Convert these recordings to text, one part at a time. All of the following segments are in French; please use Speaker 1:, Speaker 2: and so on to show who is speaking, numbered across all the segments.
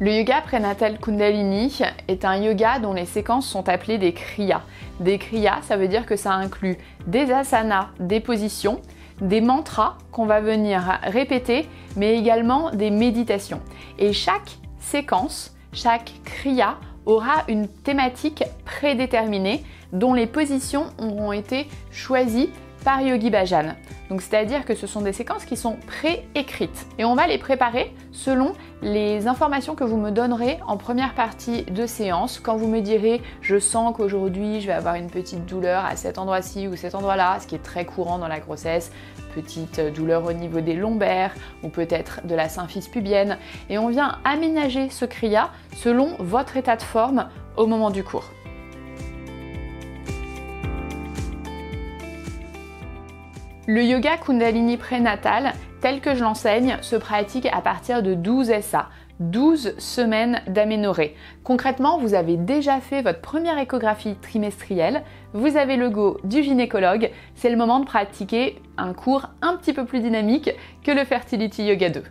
Speaker 1: Le yoga prénatal Kundalini est un yoga dont les séquences sont appelées des kriyas. Des kriyas, ça veut dire que ça inclut des asanas, des positions, des mantras qu'on va venir répéter, mais également des méditations. Et chaque séquence, chaque kriya aura une thématique prédéterminée dont les positions auront été choisies par Yogi Bhajan. Donc c'est-à-dire que ce sont des séquences qui sont préécrites et on va les préparer selon les informations que vous me donnerez en première partie de séance. Quand vous me direz je sens qu'aujourd'hui je vais avoir une petite douleur à cet endroit-ci ou cet endroit-là, ce qui est très courant dans la grossesse, petite douleur au niveau des lombaires ou peut-être de la symphyse pubienne, et on vient aménager ce kriya selon votre état de forme au moment du cours. Le yoga Kundalini prénatal, tel que je l'enseigne, se pratique à partir de 12 SA, 12 semaines d'aménorrhée. Concrètement, vous avez déjà fait votre première échographie trimestrielle, vous avez le go du gynécologue, c'est le moment de pratiquer un cours un petit peu plus dynamique que le Fertility Yoga 2.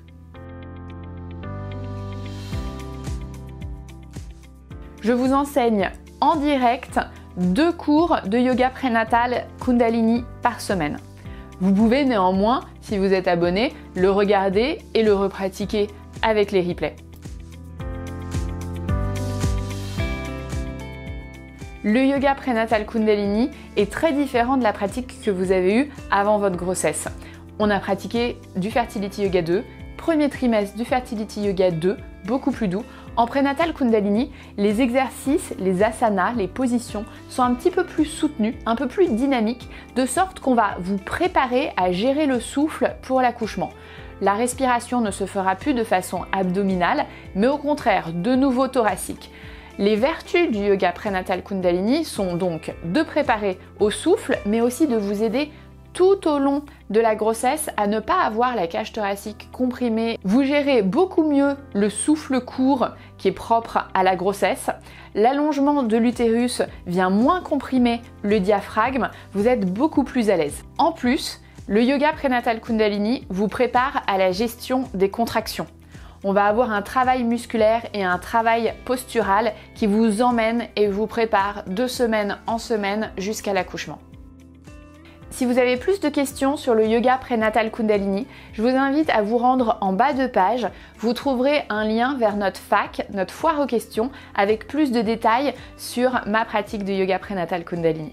Speaker 1: Je vous enseigne en direct 2 cours de yoga prénatal Kundalini par semaine. Vous pouvez néanmoins, si vous êtes abonné, le regarder et le repratiquer avec les replays. Le yoga prénatal Kundalini est très différent de la pratique que vous avez eue avant votre grossesse. On a pratiqué du Fertility Yoga 2, premier trimestre du Fertility Yoga 2, beaucoup plus doux. En prénatal Kundalini, les exercices, les asanas, les positions sont un petit peu plus soutenus, un peu plus dynamiques, de sorte qu'on va vous préparer à gérer le souffle pour l'accouchement. La respiration ne se fera plus de façon abdominale, mais au contraire de nouveau thoracique. Les vertus du yoga prénatal Kundalini sont donc de préparer au souffle, mais aussi de vous aider tout au long de la grossesse à ne pas avoir la cage thoracique comprimée. Vous gérez beaucoup mieux le souffle court qui est propre à la grossesse. L'allongement de l'utérus vient moins comprimer le diaphragme. Vous êtes beaucoup plus à l'aise. En plus, le yoga prénatal Kundalini vous prépare à la gestion des contractions. On va avoir un travail musculaire et un travail postural qui vous emmène et vous prépare de semaine en semaine jusqu'à l'accouchement. Si vous avez plus de questions sur le yoga prénatal Kundalini, je vous invite à vous rendre en bas de page. Vous trouverez un lien vers notre FAQ, notre foire aux questions, avec plus de détails sur ma pratique de yoga prénatal Kundalini.